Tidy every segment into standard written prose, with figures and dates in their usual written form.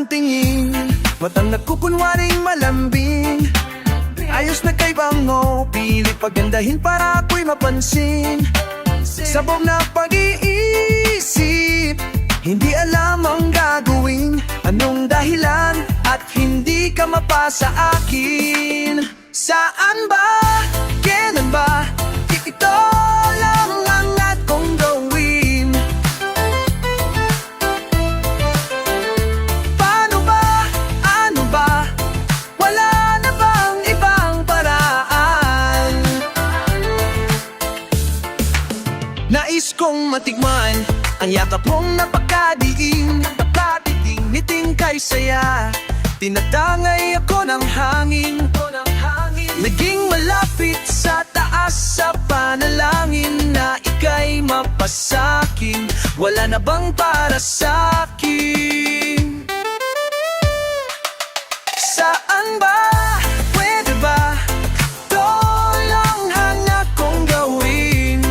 tingin, matang nagkukunwaring malambing. Ayos na kay bango, pilit pagandahin para ako'y mapansin. Sabog na pag-iisip, hindi alam ang gagawin. Anong dahilan at hindi ka mapasa akin? Saan ba? Kailan ba? Ito lang ang kong gawin. Paano ba? Ano ba? Wala na bang ibang paraan? Nais kong matikman ang yakap mong napakadiin. Ngiting kay saya, tinatangay ako ng hangin. Naging malapit sa taas sa panalangin na ika'y mapasakin. Wala na bang para sa'kin? Saan ba? Pwede ba? Ito lang hanga kong gawin.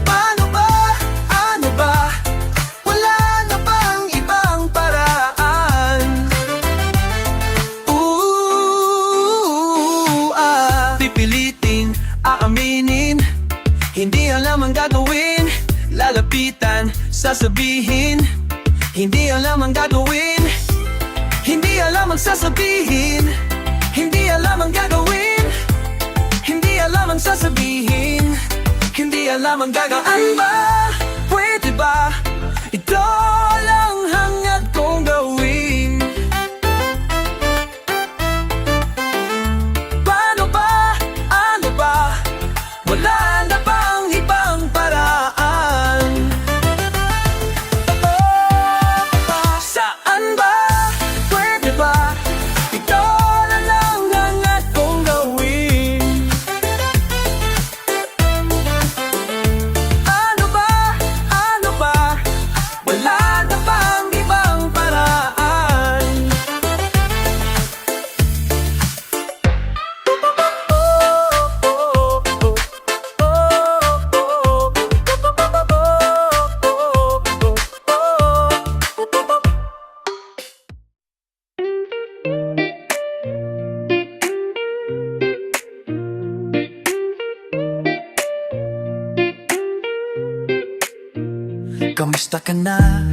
Paano ba? Ano ba? Wala na bang ibang paraan? Pipilitin, aaminin, hindi alam ang gagawin. Lalapitan, sasabihin, hindi alam ang gagawin. Hindi alam ang sasabihin, hindi alam ang gagawin. Hindi alam ang sasabihin, hindi alam ang gagawin. Ano ba? Pwede ba? Ito lang hangad kong gawin. Paano ba? Ano ba? Wala na bang ibang paraan? Saan ba? Pwede ba? Ito na lang hangad kong gawin. Ano ba? Ano ba? Wala na bang ibang paraan? Kamusta ka na?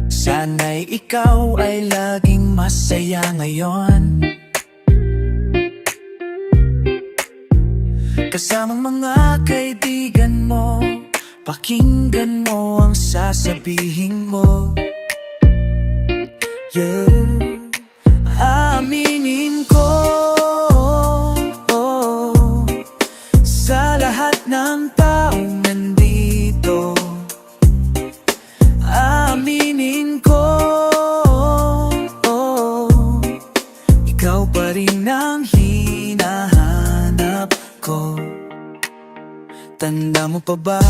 Sana'y ikaw ay laging masaya ngayon. Kasamang mga kaibigan mo, pakinggan mo ang sasabihin mo. Yeah. Aminin ko, sa lahat ng taong nandito. Aminin ko, ikaw pa rin ang hinahanap ko. Tanda mo pa ba,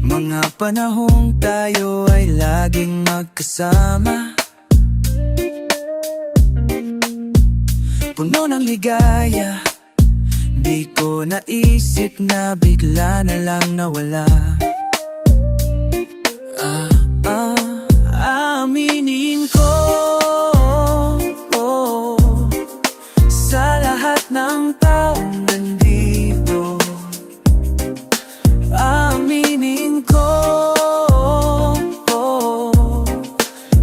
mga panahong tayo ay laging magkasama? Puno ng ligaya, di ko naisip na bigla na lang nawala. Aminin ko, sa lahat ng taong nandito. Aminin ko,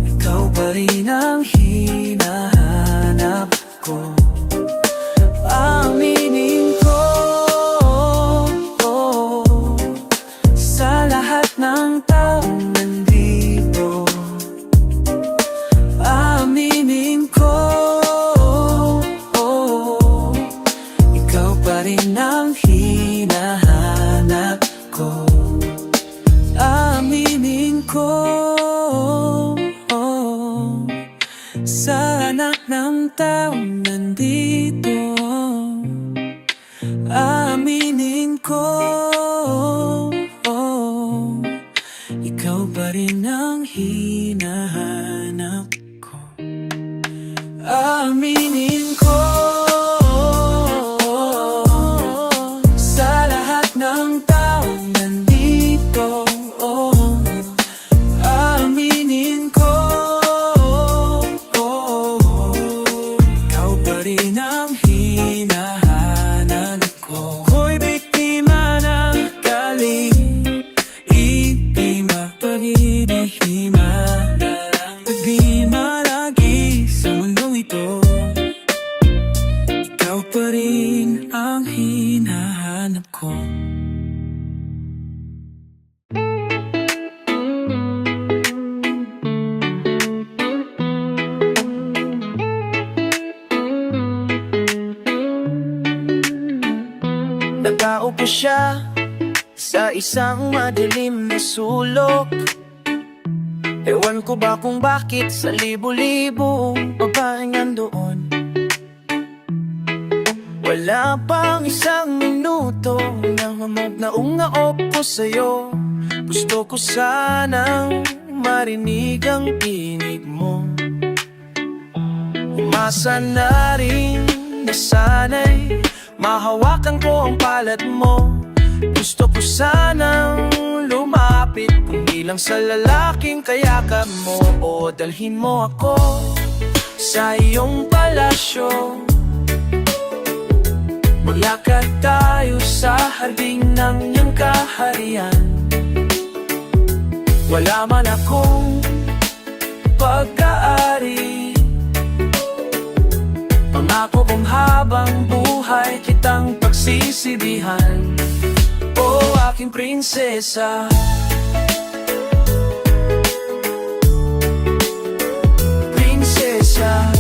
ikaw pa rin ang hinahanap ko. Aminin ko, sa lahat ng taong nandito. Aminin ko, ikaw pa rin ang hinahanap ko. Aminin ko, sa lahat ng taong nandito. Aminin ko, ikaw pa rin ang hinahanap ko. Aminin ko, sa lahat ng taong nandito. Nagtao pa siya sa isang madilim na sulok. Ewan ko ba kung bakit sa libo-libong babaeng nandoon. Wala pang isang minuto nang naungaop ko sa'yo. Gusto ko sanang marinig ang tinig mo. Umasa na rin na sana'y mahawakan ko ang palad mo. Gusto ko sanang lumapit, hindi lang sa lalaking kayakap mo. O dalhin mo ako sa iyong palasyo. Maglakad tayo sa harding ng iyong kaharian. Wala man akong pag-aari, pangako kong habang buhay kitang pagsisilihan. O aking prinsesa, prinsesa,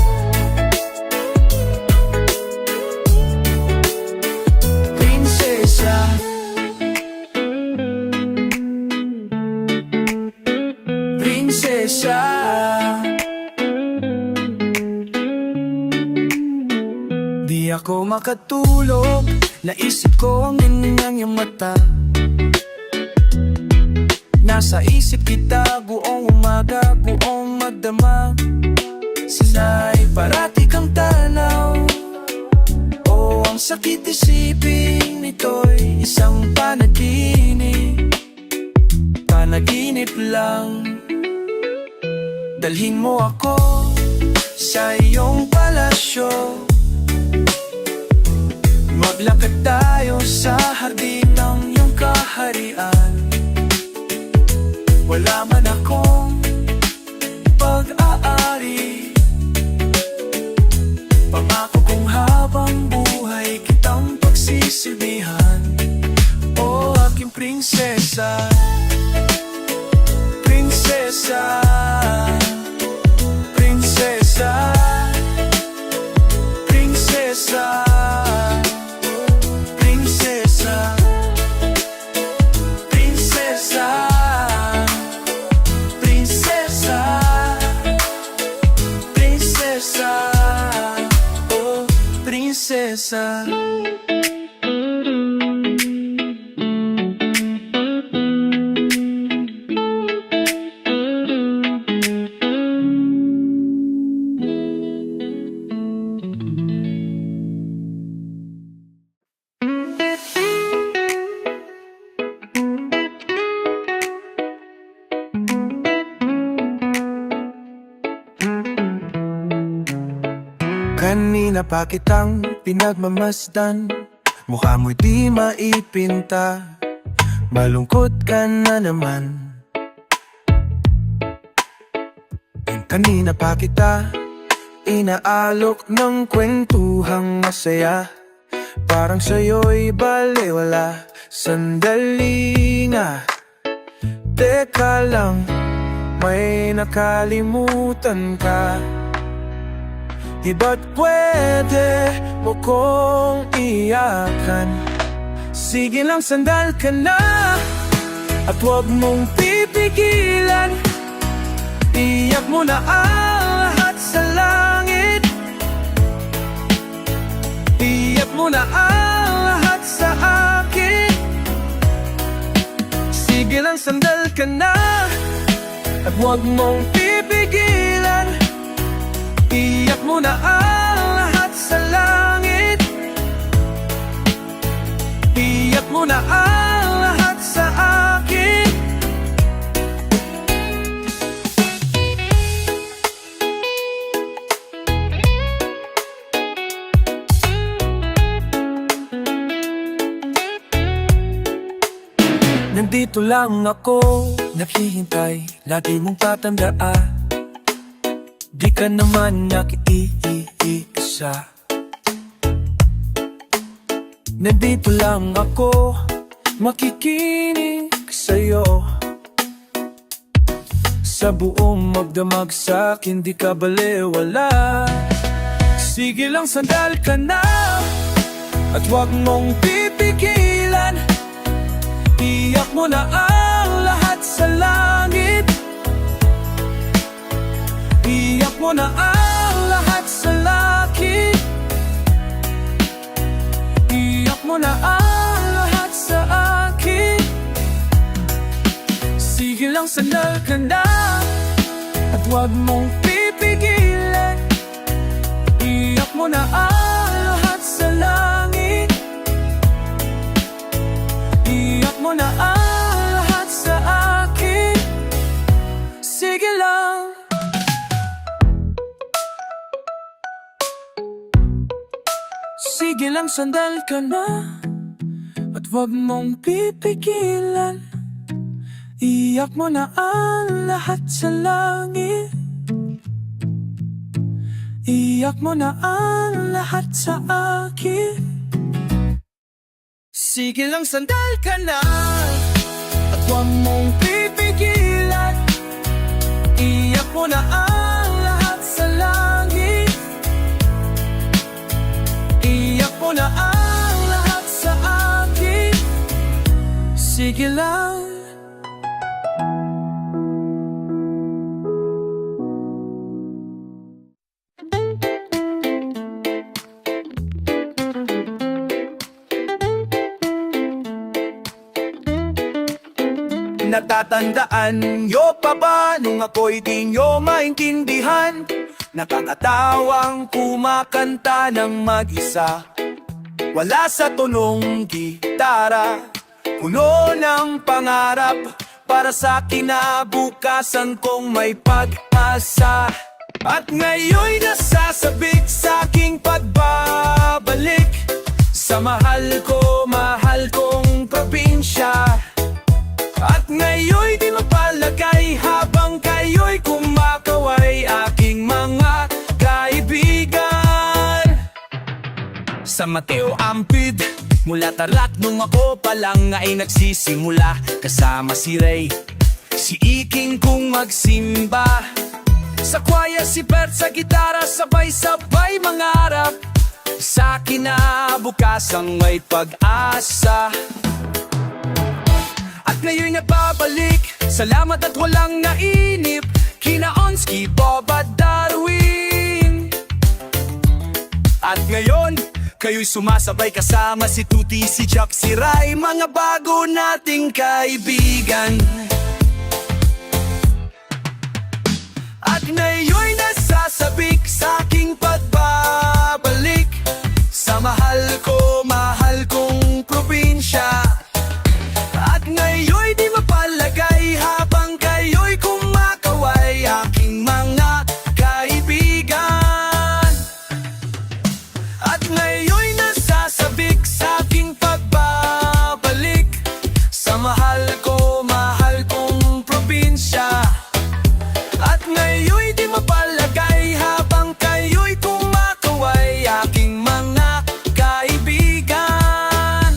prinsesa, prinsesa. Di ako makatulog, naisip ko ang ninyang iyong mata. Nasa isip kita buong umaga, buong magdamag. Sana'y parati kang tanaw. O ang sakit isipin, ito'y isang panaginip. Panaginip lang. Dalhin mo ako sa iyong palasyo. Maglakad tayo sa hardin ng iyong kaharian. Wala man akong pag-aari, pangako kong habang buhay kitang pagsisilbihan. O aking prinsesa, prinsesa, prinsesa, prinsesa, prinsesa, prinsesa, prinsesa, prinsesa, oh prinsesa. Kanina pa kitang pinagmamasdan, mukha mo'y di maipinta, malungkot ka na naman. Kanina pa kita inaalok ng kwentuhang masaya, parang sa'yo'y balewala. Sandali nga, teka lang, may nakalimutan ka. Di ba't pwede mo kong iyakan? Sige lang, sandal ka na, at huwag mong pipigilan. Iyak mo na ang lahat sa langit. Iyak mo na ang lahat sa akin. Sige lang, sandal ka na, at huwag mong pipigilan. Iyak mo na ang lahat sa langit. Iyak mo na ang lahat sa akin. Nandito lang ako, naghihintay, lagi mong tatandaan. Di ka naman nakikiisa. Nandito lang ako, makikinig sa'yo. Sa buong magdamag sa'kin, di ka balewala. Sige lang, sandal ka na, at huwag mong pipigil. Iyak mo na ang lahat sa langit. Iyak mo na ang lahat sa laki. Iyak mo na ang lahat sa akin. Sige lang, sandal ka na at huwag mong pipigilan. Iyak mo na ang lahat sa langit. Iyak mo na ang lahat sa akin. Sige lang. Sige lang, sandal ka na at huwag mong pipigilan. Iyak mo na ang lahat sa langit. Iyak mo na ang lahat sa akin. Sige lang, sandal ka na at huwag mong pipigilan. Iyak mo na ang lahat sa langit. Iyak mo na ang lahat sa akin. Sige lang. Natatandaan nyo pa ba nung ako'y di nyo maintindihan? Nakakatawang kumakanta ng mag-isa, wala sa tunong gitara, puno ng pangarap para sa kinabukasan kong may pag-asa. At ngayon'y nasasabik sa aking pagbabalik sa mahal kong probinsya. At ngayon'y di mapalagay habang kayo'y kumakaway, aking mga kaibigan. Sa Mateo Ampid, mula Tarlac nung ako pa lang ay nagsisimula. Kasama si Ray, si Iking kung magsimba. Sa kwaya si Bert sa gitara, sabay-sabay mangarap sa kinabukasang may pag-asa. At ngayon'y nagbabalik, salamat at walang nainip, kina Onsky, Bob at Darwin. At ngayon, kayo'y sumasabay kasama si Tuti, si Jack, si Ray, mga bago nating kaibigan. At ngayon'y nasasabik sa aking pagbabalik sa mahal kong probinsya. At ngayon'y di mapalagay habang kayo'y kumakaway, aking mga kaibigan. At ngayon'y nasasabik sa aking pagbabalik sa mahal kong probinsya. At ngayon'y di mapalagay habang kayo'y kumakaway, aking mga kaibigan.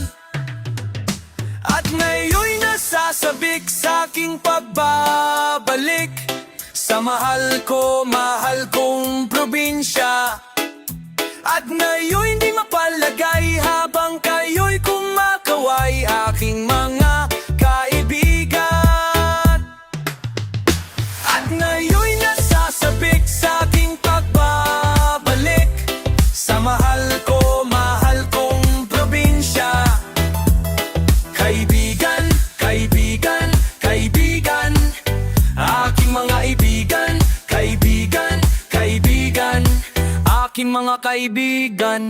At ngayon'y nasasabik sa aking pagbabalik sa mahal kong probinsya. At ngayon'y di mapalagay habang kayo'y kumakaway, aking mga kaibigan. At ngayon'y nasasabik sa aking pagbabalik sa mahal kong probinsya. Kaibigan, kaibigan, kaibigan, aking mga ibigan, kaibigan, kaibigan, aking mga kaibigan.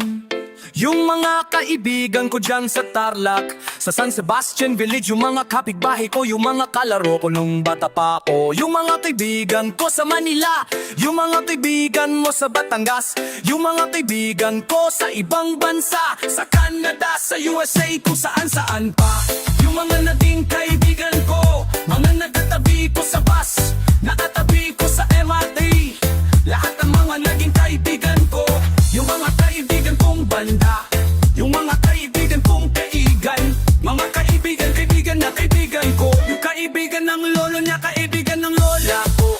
Yung mga kaibigan ko dyan sa Tarlac, sa San Sebastian Village, yung mga kapitbahay ko, yung mga kalaro ko nung bata pa ako. Yung mga kaibigan ko sa Manila, yung mga kaibigan mo sa Batangas, yung mga kaibigan ko sa ibang bansa, sa Canada, sa USA, kung saan-saan pa. Yung mga naging kaibigan ko, mga nagtatabi ko sa bus, nakatabi ko sa MRT, lahat ng mga naging kaibigan ko. Yung mga kaibigan kong banda, yung mga kaibigan kong kaigan, mga kaibigan na kaibigan ko. Yung kaibigan ng lolo niya, kaibigan ng lola ko.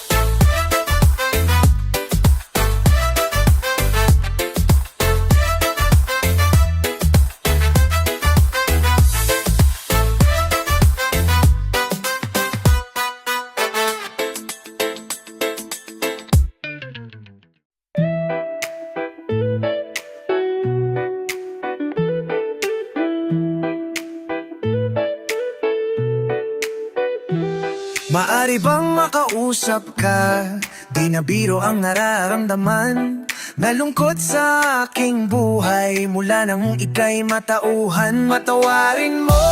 Maari bang makausap ka? Di na biro ang nararamdaman. Nalungkot sa aking buhay mula nang ika'y matauhan. Patawarin mo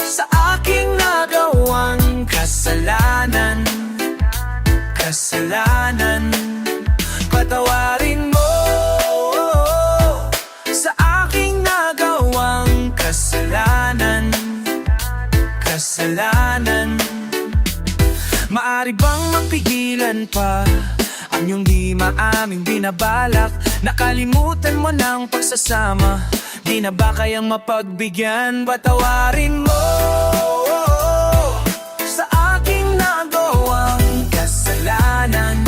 sa aking nagawang kasalanan. Patawarin mo sa aking nagawang kasalanan. Maari bang mapigilan pa ang iyong di maaming binabalak? Nakalimutan mo ng pagsasama, di na ba kayang mapagbigyan? Patawarin mo sa aking nagawang kasalanan.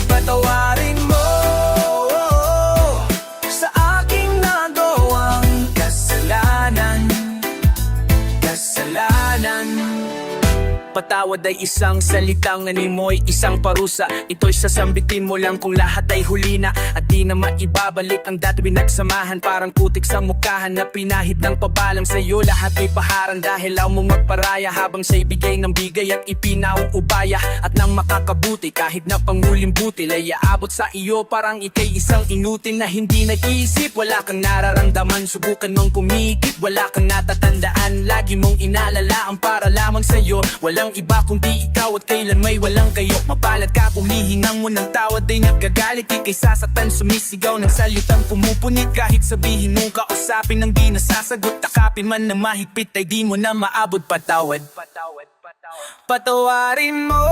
Patawarin mo sa aking nagawang kasalanan. Patawad ay isang salitang nanimoy, isang parusa. Ito'y sasambitin mo lang kung lahat ay huli na, at di na maibabalik ang dati pinagsamahan. Parang putik sa mukhahan na pinahid ng pabalang sa'yo. Lahat ay paharan dahil ayaw mong magparaya, habang sa'y bigay ng bigay at ipinaong ubaya. At nang makakabuti kahit na panguling butil ay aabot sa iyo, parang ika'y isang inutil na hindi nag-iisip. Wala kang nararamdaman, subukan mong kumikip. Wala kang natatandaan, lagi mong inalala ang para lamang sa'yo. Walang iba kundi ikaw at kailan may walang kayo. Mapalad ka kung hihingang mo ng tawad ay nagagalit. Ika'y sasaktan, sumisigaw ng salitang pumupunit. Kahit sabihin mong kausapin ng di nasasagot, takapin man na mahigpit ay di mo na maabot. Patawarin mo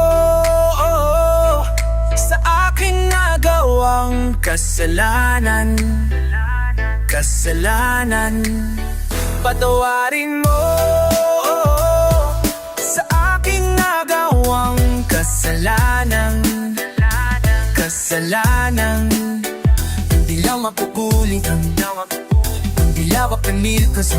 sa aking nagawang kasalanan. Patawarin mo sa aking nagawang kasalanan. Hindi lang mapukuling ang dilawak ng milkas.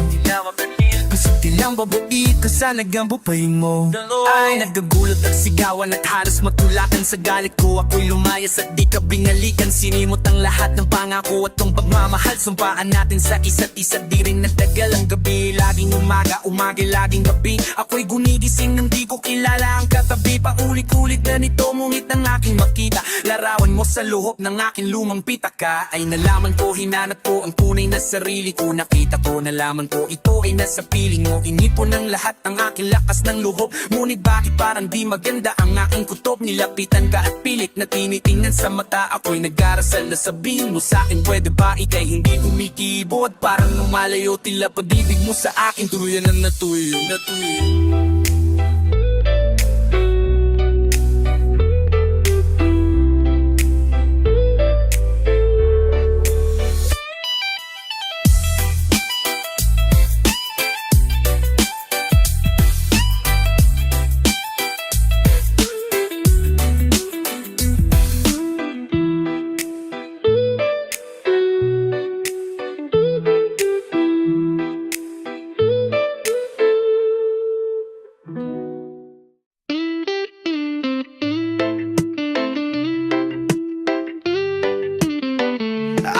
Di lang babuit ka sa nagambupay mo. Ay nagagulat at sigawan at halos matulakan sa galit ko. Ako'y lumayas at di ka binalikan. Sinimot ang lahat ng pangako at ang pagmamahal. Sumpaan natin sa isa't isa, di rin nagtagal ang gabi. Laging umaga, laging gabi. Ako'y gunigising nang di ko kilala ang katabi. Paulit-ulit na nito, ngunit ang aking makita. Larawan mo sa luhok ng aking lumang pitaka. Ay nalaman ko, hinanap ko ang tunay na sarili ko. Nakita ko, nalaman ko, ito ay nasa piling mo. Inipon ng lahat ang aking lakas ng loob. Ngunit bakit parang di maganda ang aking kutob? Nilapitan ka at pilit na tinitingnan sa mata. Ako'y nag-arasal na sabihin mo sa akin, pwede ba ika'y hindi umikibo? At parang lumalayo tila pag-ibig mo sa akin. Tuluyan na natuyo.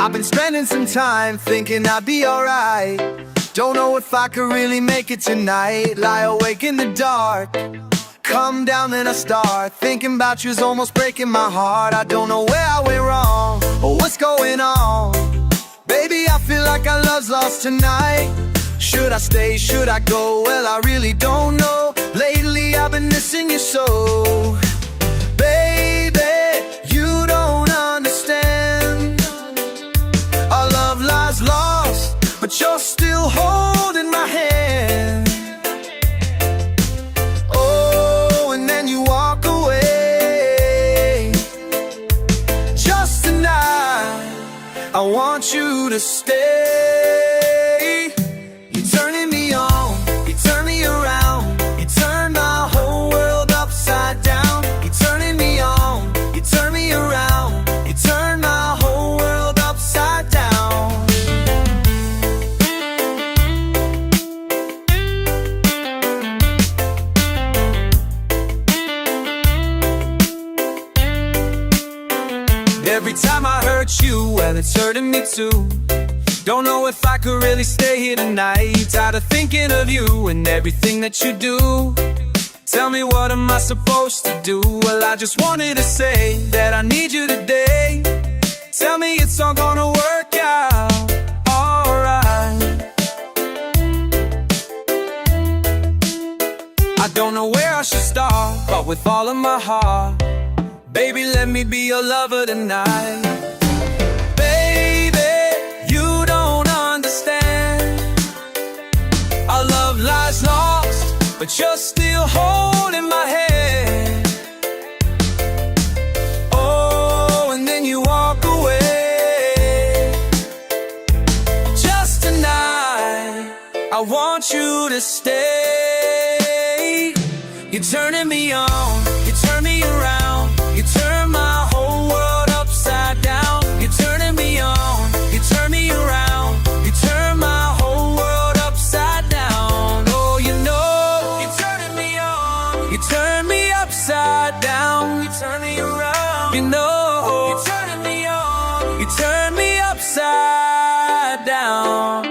I've been spending some time thinking I'd be alright. Don't know if I could really make it tonight. Lie awake in the dark, come down then I start thinking about you's almost breaking my heart. I don't know where I went wrong or what's going on. Baby, I feel like our love's lost tonight. Should I stay, should I go? Well, I really don't know. Lately I've been missing you so. Baby, you don't understand. Our love lies lost, but you're still holding my hand. Oh, and then you walk away. Just tonight, I want you to stay. You're turning me on, you turn me around. You turn my whole world upside down. You're turning me on, you turn me around. You turn my whole world upside down. Every time I hurt you, well, it's hurting me too. Don't know if I could really stay here tonight. Tired of thinking of you and everything that you do. Tell me, what am I supposed to do? Well, I just wanted to say that I need you today. Tell me it's all gonna work out alright. I don't know where I should start, but with all of my heart, baby, let me be your lover tonight. Baby, you don't understand. Our love lies lost, but you're still holding my hand. Oh, and then you walk away. Just tonight, I want you to stay. You're turning me on, you turn me around, you turn my whole world upside down. You're turning me on, you turn me around, you turn my whole world upside down. Oh, you know, you're turning me on, you turn me upside down, you turn me around. You know, you're turning me on, you turn me upside down.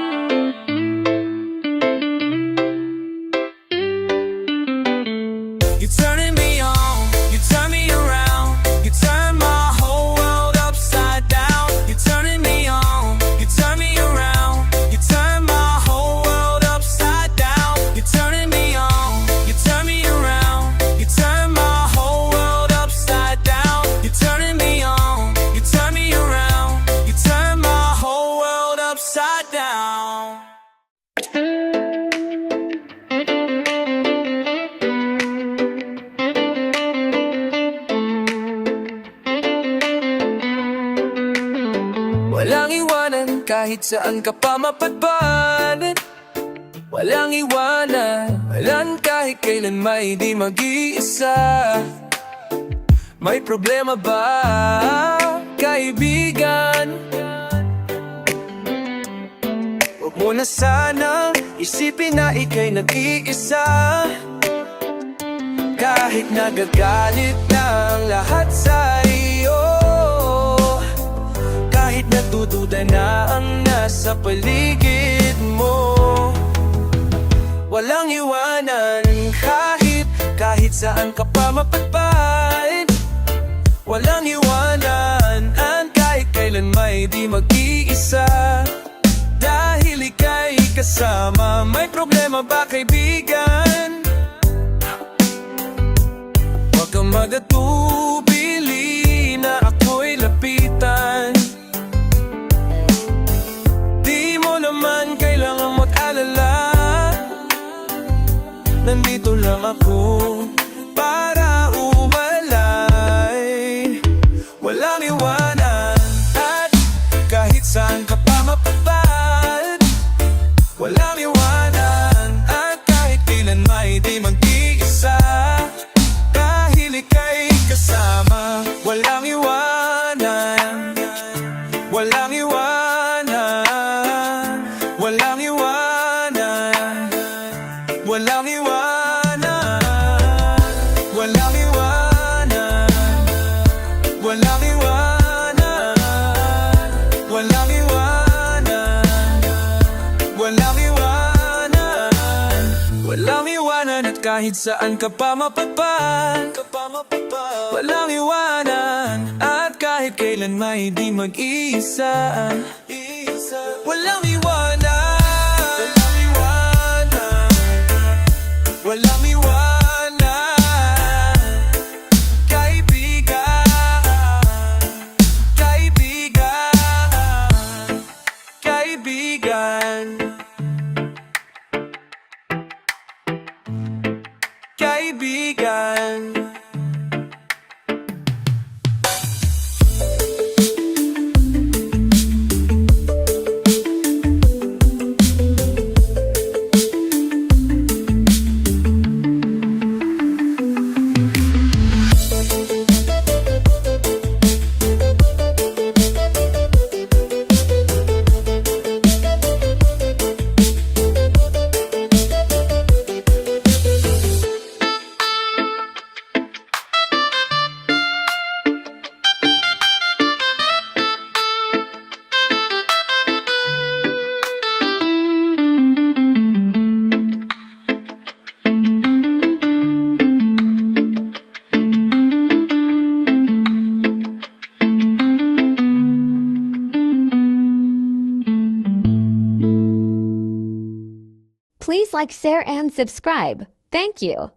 You're turning me on, you turn me around, you turn my whole world upside down. You're turning me on, you turn me around, you turn my whole world upside down. You're turning me on, you turn me around, you turn my whole world upside down. You're turning me on, you turn me around, you turn my whole world upside down. Walang iwanan kahit saan ka pa mapadpad. Walang iwanan, walang kahit kailan may di mag-iisa. May problema ba, kaibigan? Huwag mo na sanang isipin na ika'y nag-iisa. Kahit nagagalit na ang lahat sa iyo, kahit natutuda na ang nasa paligid mo, walang iwanan kahit saan ka pa mapadpad. Walang iwanan kahit kailan may di mag-iisa. Dahil ika'y kasama, may problema ba, kaibigan? Huwag kang magatubili na ako'y lapitan. Di mo naman kailangan mag-alala, nandito lang ako para umalay. Walang iwanan at kahit saan ka pa mapadpad. Walang iwanan at kahit kailan may di mag-iisa. Dahil ika'y kasama, walang iwanan, walang iwanan, walang iwanan, walang iwanan, walang iwanan, walang iwanan, walang iwanan, walang iwanan, walang iwanan at kahit saan ka pa mapadpad. Walang iwanan at kahit kailan may di mag-iisa. Walang iwanan, walang iwanan, walang iwanan, kaibigan, kaibigan, kaibigan, kaibigan. Please like, share, and subscribe. Thank you.